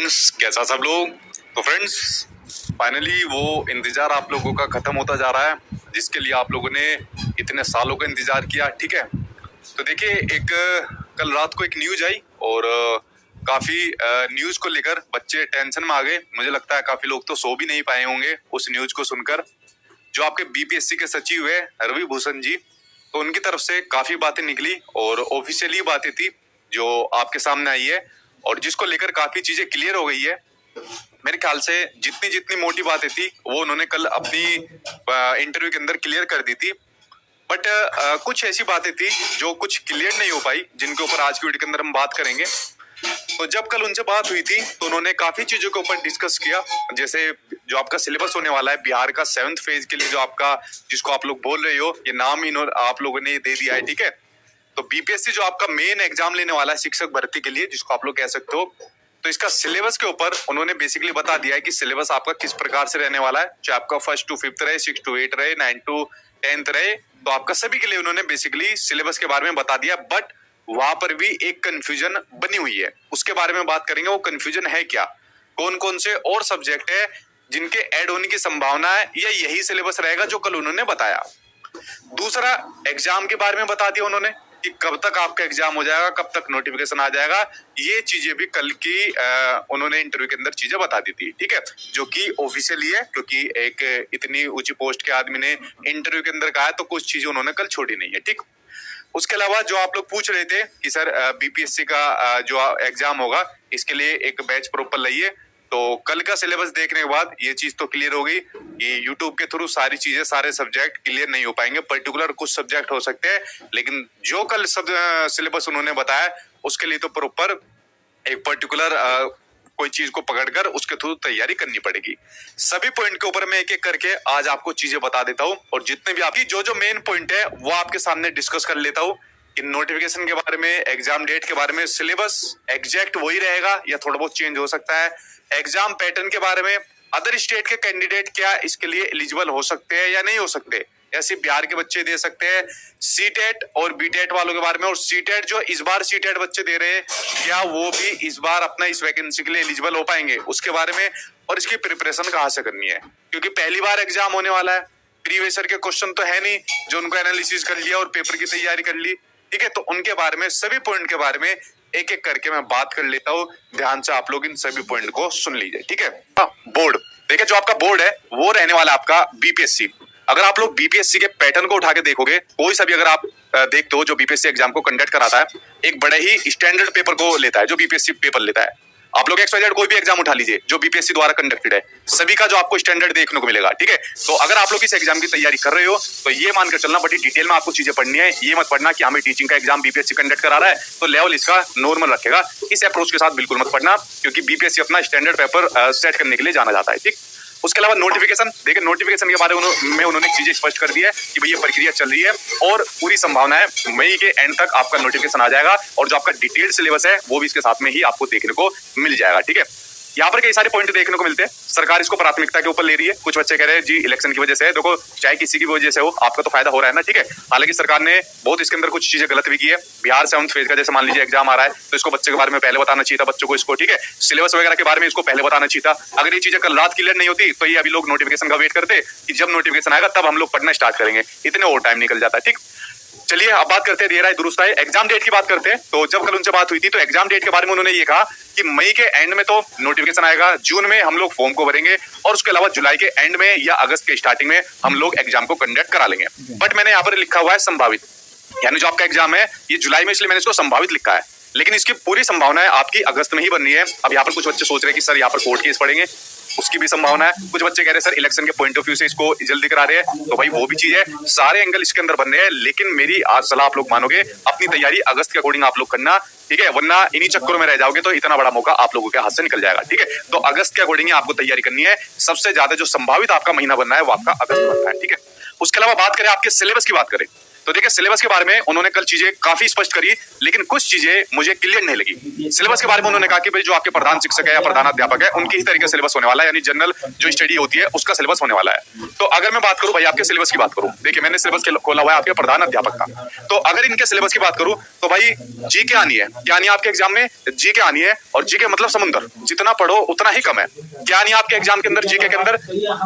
Friends, कैसा सब लोग। तो फ्रेंड्स, फाइनली वो इंतजार आप लोगों का खत्म होता जा रहा है जिसके लिए आप लोगों ने इतने सालों का इंतजार किया। ठीक है, तो देखिए, एक कल रात को एक न्यूज आई और काफी न्यूज को लेकर बच्चे टेंशन में आ गए। मुझे लगता है काफी लोग तो सो भी नहीं पाए होंगे उस न्यूज को सुनकर। जो आपके बीपीएससी के सचिव है रवि भूषण जी, तो उनकी तरफ से काफी बातें निकली और ऑफिशियली बातें थी जो आपके सामने आई है और जिसको लेकर काफी चीजें क्लियर हो गई है। मेरे ख्याल से जितनी जितनी मोटी बातें थी वो उन्होंने कल अपनी इंटरव्यू के अंदर क्लियर कर दी थी, बट कुछ ऐसी बातें थी जो कुछ क्लियर नहीं हो पाई, जिनके ऊपर आज की वीडियो के अंदर हम बात करेंगे। तो जब कल उनसे बात हुई थी तो उन्होंने काफी चीजों के ऊपर डिस्कस किया, जैसे जो आपका सिलेबस होने वाला है बिहार का 7th फेज के लिए, जो आपका जिसको आप लोग बोल रहे हो, ये नाम ही आप लोगों ने दे दिया है। ठीक है, तो बीपीएससी जो आपका मेन एग्जाम लेने वाला है शिक्षक भर्ती के लिए, जिसको आप लोग कह सकते हो, तो इसका सिलेबस के ऊपर उन्होंने बेसिकली बता दिया है कि सिलेबस आपका किस प्रकार से रहने वाला है। चाहे आपका 1st to 5th रहे, 6 to 8 रहे, 9 to 10th रहे, तो आपका सभी के लिए उन्होंने बेसिकली सिलेबस के बारे में बता दिया। बट वहां पर भी एक कंफ्यूजन बनी हुई है, उसके बारे में बात करेंगे। वो कंफ्यूजन है क्या, कौन कौन से और सब्जेक्ट है जिनके ऐड होने की संभावना है, या यही सिलेबस रहेगा जो कल उन्होंने बताया। दूसरा, एग्जाम के बारे में बता दिया उन्होंने कि कब तक आपका एग्जाम हो जाएगा, कब तक नोटिफिकेशन आ जाएगा। ये चीजें भी कल की उन्होंने इंटरव्यू के अंदर चीजें बता दी थी। ठीक है, जो कि ऑफिशियली है, क्योंकि एक इतनी ऊंची पोस्ट के आदमी ने इंटरव्यू के अंदर कहा है, तो कुछ चीजें उन्होंने कल छोड़ी नहीं है। ठीक, उसके अलावा जो आप लोग पूछ रहे थे कि सर बीपीएससी का जो एग्जाम होगा इसके लिए एक बैच प्रॉपर लाइए, तो कल का सिलेबस देखने के बाद ये चीज तो क्लियर हो गई कि यूट्यूब के थ्रू सारी चीजें, सारे सब्जेक्ट क्लियर नहीं हो पाएंगे। पर्टिकुलर कुछ सब्जेक्ट हो सकते हैं, लेकिन जो कल सिलेबस उन्होंने बताया उसके लिए तो प्रॉपर एक पर्टिकुलर कोई चीज को पकड़कर उसके थ्रू तैयारी करनी पड़ेगी। सभी पॉइंट के ऊपर मैं एक एक करके आज आपको चीजें बता देता हूँ और जितने भी आपकी जो जो मेन पॉइंट है वो आपके सामने डिस्कस कर लेता हूँ कि नोटिफिकेशन के बारे में, एग्जाम डेट के बारे में, सिलेबस एग्जैक्ट वही रहेगा या थोड़ा बहुत चेंज हो सकता है, एग्जाम पैटर्न के बारे में, अदर स्टेट के कैंडिडेट क्या इसके लिए एलिजिबल हो सकते हैं या नहीं हो सकते, ऐसे बिहार के बच्चे दे सकते हैं, सीटेट और बीटेट वालों के बारे में, और सीटेट जो इस बार सीटेट बच्चे दे रहे हैं क्या वो भी इस बार अपना इस वैकेंसी के लिए एलिजिबल हो पाएंगे, उसके बारे में, और इसकी प्रिपरेशन कहाँ से करनी है, क्योंकि पहली बार एग्जाम होने वाला है। प्रीवियस ईयर के क्वेश्चन तो है नहीं जो उनको एनालिसिस कर लिया और पेपर की तैयारी कर ली। ठीक है, तो उनके बारे में, सभी पॉइंट के बारे में एक एक करके मैं बात कर लेता हूँ। ध्यान से आप लोग इन सभी पॉइंट को सुन लीजिए। ठीक है, बोर्ड देखिए, जो आपका बोर्ड है वो रहने वाला आपका बीपीएससी। अगर आप लोग बीपीएससी के पैटर्न को उठा के देखोगे, कोई सा भी अगर आप देखते हो जो बीपीएससी एग्जाम को कंडक्ट कराता है, एक बड़े ही स्टैंडर्ड पेपर को लेता है जो बीपीएससी पेपर लेता है। आप लोग XYZ कोई भी एग्जाम उठा लीजिए जो बीपीएससी द्वारा कंडक्टेड है, सभी का जो आपको स्टैंडर्ड देखने को मिलेगा। ठीक है, तो अगर आप लोग इस एग्जाम की तैयारी कर रहे हो तो ये मानकर चलना, बड़ी डिटेल में आपको चीजें पढ़नी है। ये मत पढ़ना कि हमें टीचिंग का एग्जाम बीपीएससी कंडक्ट करा रहा है तो लेवल इसका नॉर्मल रखेगा। इस अप्रोच के साथ बिल्कुल मत पढ़ना, क्योंकि बीपीएससी अपना स्टैंडर्ड पेपर सेट करने के लिए जाना जाता है। ठीक, उसके अलावा नोटिफिकेशन, देखिए नोटिफिकेशन के बारे में उन्होंने चीजें स्पष्ट कर दी है कि भाई ये प्रक्रिया चल रही है और पूरी संभावना है मई के एंड तक आपका नोटिफिकेशन आ जाएगा और जो आपका डिटेल्ड सिलेबस है वो भी इसके साथ में ही आपको देखने को मिल जाएगा। ठीक है, यहाँ पर कई सारे पॉइंट देखने को मिलते हैं। सरकार इसको प्राथमिकता के ऊपर ले रही है। कुछ बच्चे कह रहे हैं जी इलेक्शन की वजह से, देखो चाहे किसी की वजह से हो, आपका तो फायदा हो रहा है ना। ठीक है, हालांकि सरकार ने बहुत इसके अंदर कुछ चीजें गलत भी की है। बिहार 7th फेज का जैसे मान लीजिए एग्जाम आ रहा है तो इसको बच्चे के बारे में पहले बताना चाहिए था बच्चों को इसको। ठीक है, सिलेबस वगैरह के बारे में इसको पहले बताना चाहिए था। अगर ये चीजें कल रात क्लियर नहीं होती तो ये अभी लोग नोटिफिकेशन का वेट करते कि जब नोटिफिकेशन आएगा तब हम लोग पढ़ना स्टार्ट करेंगे, इतने और टाइम निकल जाता है। ठीक, चलिए अब बात करते हैं देर आए दुरुस्त आए, एग्जाम डेट की बात करते हैं। तो जब कल उनसे बात हुई थी तो एग्जाम डेट के बारे में उन्होंने ये कहा कि मई के एंड में तो नोटिफिकेशन आएगा, जून में हम लोग फॉर्म को भरेंगे और उसके अलावा जुलाई के एंड में या अगस्त के स्टार्टिंग में हम लोग एग्जाम को कंडक्ट करा लेंगे। बट मैंने यहाँ पर लिखा हुआ है संभावित, यानी जो आपका एग्जाम है ये जुलाई में, इसलिए मैंने इसको संभावित लिखा है, लेकिन इसकी पूरी संभावना है आपकी अगस्त में ही बननी है। अब यहाँ पर कुछ बच्चे सोच रहे हैं कि सर यहाँ पर कोर्ट केस पढ़ेंगे, उसकी भी संभावना है। कुछ बच्चे कह रहे हैं सर इलेक्शन के पॉइंट ऑफ व्यू से इसको जल्दी करा रहे हैं, तो भाई वो भी चीज है, सारे एंगल इसके अंदर बन रहे हैं। लेकिन मेरी आज सलाह आप लोग मानोगे, अपनी तैयारी अगस्त के अकॉर्डिंग आप लोग करना। ठीक है, वरना इन्हीं चक्करों में रह जाओगे तो इतना बड़ा मौका आप लोगों के हाथ से निकल जाएगा। ठीक है, तो अगस्त के अकॉर्डिंग आपको तैयारी करनी है। सबसे ज्यादा जो संभावित आपका महीना बनना है वो आपका अगस्त बनना है। ठीक है, उसके अलावा बात करें आपके सिलेबस की, बात करें तो देखिए सिलेबस के बारे में उन्होंने कल चीजें काफी स्पष्ट करी, लेकिन कुछ चीजें मुझे क्लियर नहीं लगी। सिलेबस के बारे में उन्होंने कहा कि भाई जो आपके प्रधान शिक्षक है या प्रधानाध्यापक है उनकी ही तरीके से सिलेबस होने वाला है, यानी जनरल जो स्टडी होती है उसका सिलेबस होने वाला है। तो अगर मैं बात करूं भाई आपके सिलेबस की बात करूं, देखिए मैंने सिलेबस खोला हुआ है आपके प्रधानाध्यापक का, तो अगर इनके सिलेबस की बात करूं तो भाई जी के आनी है, क्या आनी है आपके एग्जाम में? जी के आनी है, और जी के मतलब समुद्र, जितना पढ़ो उतना ही कम है। क्या आनी है आपके एग्जाम के अंदर? जी के अंदर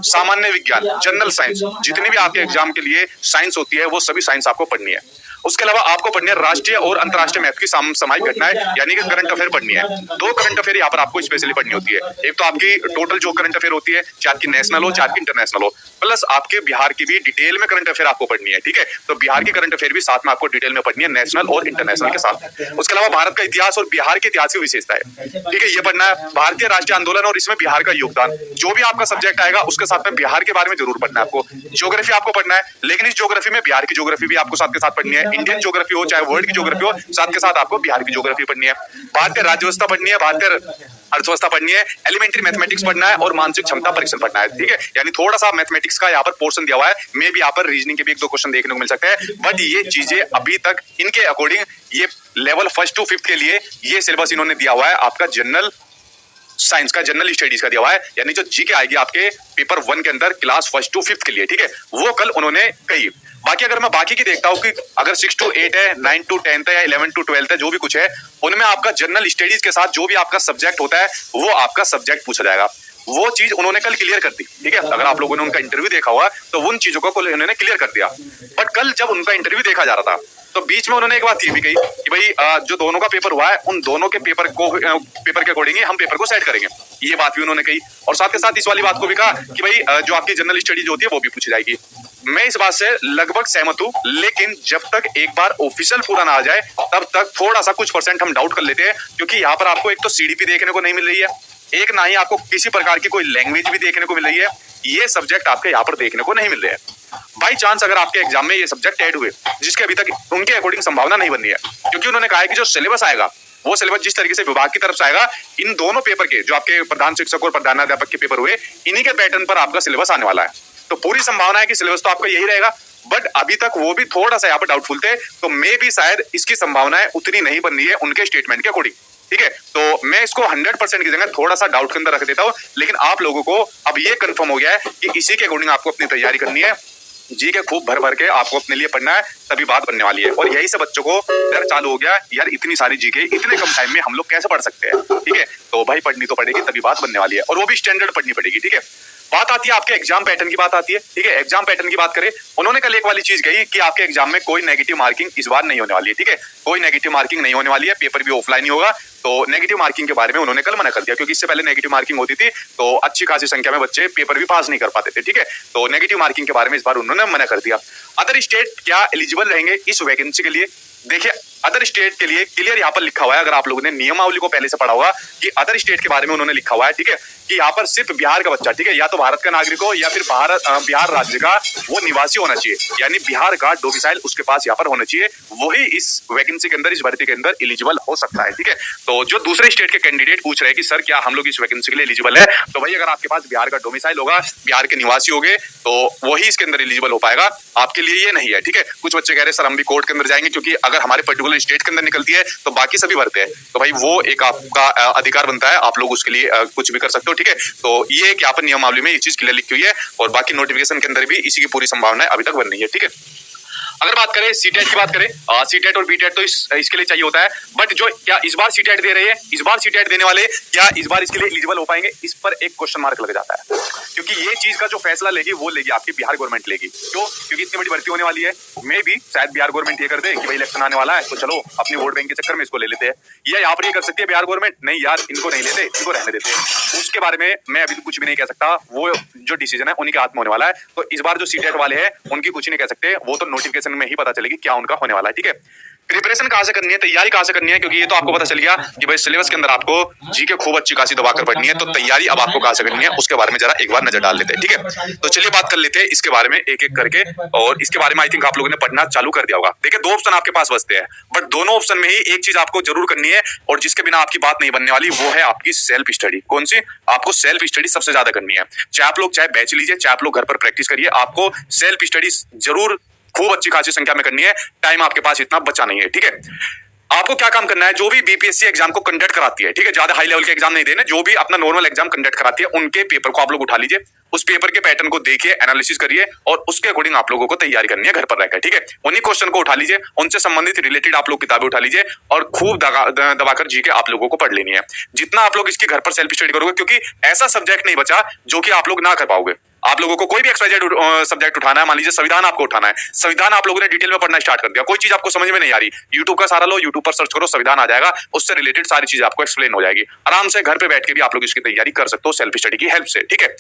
सामान्य विज्ञान, जनरल साइंस, जितनी भी आपके एग्जाम के लिए साइंस होती है वो सभी साइंस आपको पढ़नी है। उसके अलावा आपको पढ़नी है राष्ट्रीय और अंतर्राष्ट्रीय मैथ की सामायिक घटनाएं, यानी कि करंट अफेयर पढ़नी है। 2 करंट अफेयर यहाँ पर आपको स्पेशली पढ़नी होती है। एक तो आपकी टोटल जो करंट अफेयर होती है, चाहे आपकी नेशनल हो चाहे आपकी इंटरनेशनल हो, प्लस आपके बिहार की भी डिटेल में करंट अफेयर आपको पढ़नी है, ठीक है। तो बिहार की करंट अफेयर भी साथ में आपको डिटेल में पढ़नी है, नेशनल और इंटरनेशनल के साथ। उसके अलावा भारत का इतिहास और बिहार के इतिहास की विशेषता है, ठीक है, ये पढ़ना है। भारतीय राष्ट्रीय आंदोलन और इसमें बिहार का योगदान, जो भी आपका सब्जेक्ट आएगा उसके साथ में बिहार के बारे में जरूर पढ़ना है आपको। ज्योग्राफी आपको पढ़ना है, लेकिन इस ज्योग्राफी में बिहार की ज्योग्राफी भी आपको साथ के साथ पढ़नी है। इंडियन ज्योग्राफी हो चाहे वर्ल्ड की ज्योग्राफी हो, साथ के साथ आपको बिहार की ज्योग्राफी पढ़नी है। भारतीय राज्य व्यवस्था पढ़नी है, भारतीय अर्थव्यवस्था पढ़नी है, एलिमेंट्री मैथमेटिक्स पढ़ना है और मानसिक क्षमता परीक्षण पढ़ना है, ठीक है। यानी थोड़ा सा मैथमेटिक्स का यहाँ पर पोर्शन दिया हुआ है, मे भी यहाँ पर रीजनिंग के भी 1-2 क्वेश्चन देखने को मिल सकते हैं, बट ये चीजें अभी तक इनके अकॉर्डिंग ये लेवल 1 to 5 के लिए ये सिलेबस इन्होंने दिया हुआ है आपका जनरल साइंस का, जनरल स्टडीज का दिया हुआ है, यानी जो जीके आएगी आपके पेपर 1 के अंदर क्लास 1 to 5 के लिए, ठीक है, वो कल उन्होंने कही। बाकी अगर मैं बाकी की देखता हूँ कि अगर 6 to 8 है, 9 to 10 है या 11 to 12 है, जो भी कुछ है उनमें आपका जनरल स्टडीज के साथ जो भी आपका सब्जेक्ट होता है वो आपका सब्जेक्ट पूछा जाएगा। वो चीज उन्होंने कल क्लियर कर दी, ठीक है। अगर आप लोगों ने उनका इंटरव्यू देखा हुआ तो उन चीजों को उन्होंने क्लियर कर दिया। बट कल जब उनका इंटरव्यू देखा जा रहा था तो बीच में उन्होंने एक बात ये भी कही कि भाई जो दोनों का पेपर हुआ है उन दोनों के पेपर के अकॉर्डिंग हम पेपर को सेट करेंगे, ये बात भी उन्होंने कही। और साथ के साथ इस वाली बात को भी कहा कि भाई जो आपकी जनरल स्टडीज होती है वो भी पूछी जाएगी। मैं इस बात से लगभग सहमत हूँ, लेकिन जब तक एक बार ऑफिशियल पूरा ना आ जाए तब तक थोड़ा सा कुछ % हम डाउट कर लेते हैं, क्योंकि यहाँ पर आपको एक तो सीडीपी देखने को नहीं मिल रही है, एक ना ही आपको किसी प्रकार की कोई लैंग्वेज भी देखने को मिल रही है। ये सब्जेक्ट आपके यहाँ पर देखने को नहीं मिल रहे हैं। बाई चांस अगर आपके एग्जाम में ये सब्जेक्ट ऐड हुए, जिसके अभी तक उनके अकॉर्डिंग संभावना नहीं बन रही है, क्योंकि उन्होंने कहा है कि जो सिलेबस आएगा वो सिलेबस जिस तरीके से विभाग की तरफ से आएगा, इन दोनों पेपर के जो आपके प्रधान शिक्षक और प्रधानाध्यापक के पेपर हुए, इन्हीं के पैटर्न पर आपका सिलेबस आने वाला है। तो पूरी संभावना है कि सिलेबस तो आपका यही रहेगा, बट अभी तक वो भी थोड़ा सा यहाँ पर डाउटफुल थे, तो मे भी शायद इसकी संभावनाएं उतनी नहीं बन रही है उनके स्टेटमेंट के अकॉर्डिंग, ठीक है। तो मैं इसको 100% की जगह थोड़ा सा डाउट के अंदर रख देता हूं, लेकिन आप लोगों को अब ये कंफर्म हो गया है कि इसी के अकॉर्डिंग आपको अपनी तैयारी करनी है। जी के खूब भर भर के आपको अपने लिए पढ़ना है, तभी बात बनने वाली है। और यही से बच्चों को डर चालू हो गया, यार इतनी सारी जी के इतने कम टाइम में हम लोग कैसे पढ़ सकते हैं, ठीक है। तो भाई पढ़नी तो पड़ेगी, तभी बात बनने वाली है, और वो भी स्टैंडर्ड पढ़नी पड़ेगी, ठीक है। बात आती है आपके एग्जाम पैटर्न की, बात आती है, ठीक है। एग्जाम पैटर्न की बात करें, उन्होंने कल एक वाली चीज कही कि आपके एग्जाम में कोई नेगेटिव मार्किंग इस बार नहीं होने वाली है, ठीक है। कोई नेगेटिव मार्किंग नहीं होने वाली है, पेपर भी ऑफलाइन ही होगा। तो नेगेटिव मार्किंग के बारे में उन्होंने कल मना कर दिया, क्योंकि इससे पहले नेगेटिव मार्किंग होती थी तो अच्छी खासी संख्या में बच्चे पेपर भी पास नहीं कर पाते थे, ठीक है। तो नेगेटिव मार्किंग के बारे में इस बार उन्होंने मना कर दिया। अदर स्टेट क्या एलिजिबल रहेंगे इस वैकेंसी के लिए? देखिए अदर स्टेट के लिए क्लियर यहाँ पर लिखा हुआ है, अगर आप लोगों ने नियमावली को पहले से पढ़ा होगा कि अदर स्टेट के बारे में उन्होंने लिखा हुआ है, ठीक है, कि यहाँ पर सिर्फ बिहार का बच्चा, ठीक है, या तो भारत का नागरिक हो या फिर बिहार राज्य का वो निवासी होना चाहिए, यानी बिहार का डोमिसाइल उसके पास यहाँ पर होना चाहिए, वही इस वैकेंसी के अंदर, इस भर्ती के अंदर एलिजिबल हो सकता है, ठीक है। तो जो दूसरे स्टेट के कैंडिडेट पूछ रहे हैं कि सर क्या हम लोग इस वैकेंसी के लिए एलिजिबल है, तो भाई अगर आपके पास बिहार का डोमिसाइल होगा, बिहार के निवासी होंगे, तो वही इसके अंदर एलिजिबल हो पाएगा, आपके लिए ये नहीं है, ठीक है। कुछ बच्चे कह रहे हैं सर हम भी कोर्ट के अंदर जाएंगे, क्योंकि अगर हमारे पर्टिकुलर स्टेट के अंदर निकलती है तो बाकी सभी भरते हैं, तो भाई वो एक आपका अधिकार बनता है, आप लोग उसके लिए कुछ भी कर सकते हो, ठीक है। तो ये एक यहाँ पर नियमावली में ये चीज क्लियर लिखी हुई है, और बाकी नोटिफिकेशन के अंदर भी इसी की पूरी संभावना अभी तक बन रही है, ठीक है। अगर बात करें सीटेट की, बात करें सीटेट और बीटेट तो इसके लिए चाहिए होता है, बट जो क्या इस बार सीटेट दे रहे हैं, इस बार सीटेट देने वाले क्या इस बार इसके लिए एलिजिबल हो पाएंगे, इस पर एक क्वेश्चन मार्क लग जाता है, क्योंकि ये चीज का जो फैसला लेगी वो लेगी आपकी बिहार गवर्नमेंट लेगी। क्यों? क्योंकि इतनी बड़ी भर्ती होने वाली है, मे भी शायद बिहार गवर्नमेंट ये कर दे कि भाई इलेक्शन आने वाला है तो चलो अपनी वोट बैंक के चक्कर में इसको ले लेते हैं, या यहाँ पर ये कर सकती है बिहार गवर्नमेंट, नहीं यार इनको नहीं लेते, इनको रहने देते हैं। उसके बारे में मैं अभी कुछ भी नहीं कह सकता, वो जो डिसीजन है उन्हीं के हाथ में होने वाला है। तो इस बार जो सीटेट वाले हैं उनकी कुछ नहीं कह सकते, वो तो नोटिफिकेशन में ही पता चलेगी क्या उनका होने वाला है, ठीक है। प्रिपरेशन कहां से करनी है, तैयारी कहां से करनी है, क्योंकि ये तो आपको पता चल गया कि भाई सिलेबस के अंदर आपको जीके खूब अच्छी खासी दबाकर पढ़नी है, तो तैयारी अब आपको कहां से करनी है उसके बारे में जरा एक बार नजर डाल लेते हैं, ठीक है। तो चलिए बात कर लेते हैं इसके बारे में एक एक करके, और इसके बारे में आई थिंक आप लोगों ने पढ़ना चालू कर दिया होगा। देखिए 2 ऑप्शन आपके पास बचते हैं, बट दोनों ऑप्शन में ही एक चीज आपको जरूर करनी है, और जिसके बिना आपकी बात नहीं बनने वाली, वो है आपकी सेल्फ स्टडी। कौन सी? आपको सेल्फ स्टडी सबसे ज्यादा करनी है। चाहे आप लोग चाहे बैच लीजिए, चाहे आप लोग घर पर प्रैक्टिस करिए, आपको सेल्फ स्टडी जरूर खूब अच्छी खासी संख्या में करनी है, टाइम आपके पास इतना बचा नहीं है, ठीक है। आपको क्या काम करना है, जो भी बीपीएससी एग्जाम को कंडक्ट कराती है, ठीक है, ज्यादा हाई लेवल के एग्जाम नहीं देने, जो भी अपना नॉर्मल एग्जाम कंडक्ट कराती है उनके पेपर को आप लोग उठा लीजिए, उस पेपर के पैटर्न को देखिए, एनालिसिस करिए और उसके अकॉर्डिंग आप लोगों को तैयारी करनी है घर पर रहकर, ठीक है। उन्हीं क्वेश्चन को उठा लीजिए, उनसे संबंधित रिलेटेड आप लोग किताबें उठा लीजिए और खूब दबाकर जीके आप लोगों को पढ़ लेनी है। जितना आप लोग इसकी घर पर सेल्फ स्टडी करोगे, क्योंकि ऐसा सब्जेक्ट नहीं बचा जो कि आप लोग ना कर पाओगे। आप लोगों को कोई भी एक्सवाइजेड सब्जेक्ट उठाना है, मान लीजिए संविधान आपको उठाना है, संविधान आप लोगों ने डिटेल में पढ़ना स्टार्ट कर दिया, कोई चीज आपको समझ में नहीं आ रही, यूट्यूब का सहारा लो, यूट्यूब पर सर्च करो, संविधान आ जाएगा, उससे रिलेटेड सारी चीजें आपको एक्सप्लेन हो जाएगी। आराम से घर पे बैठ के भी आप लोग इसकी तैयारी कर सकते हो सेल्फ स्टडी की हेल्प से, ठीक है।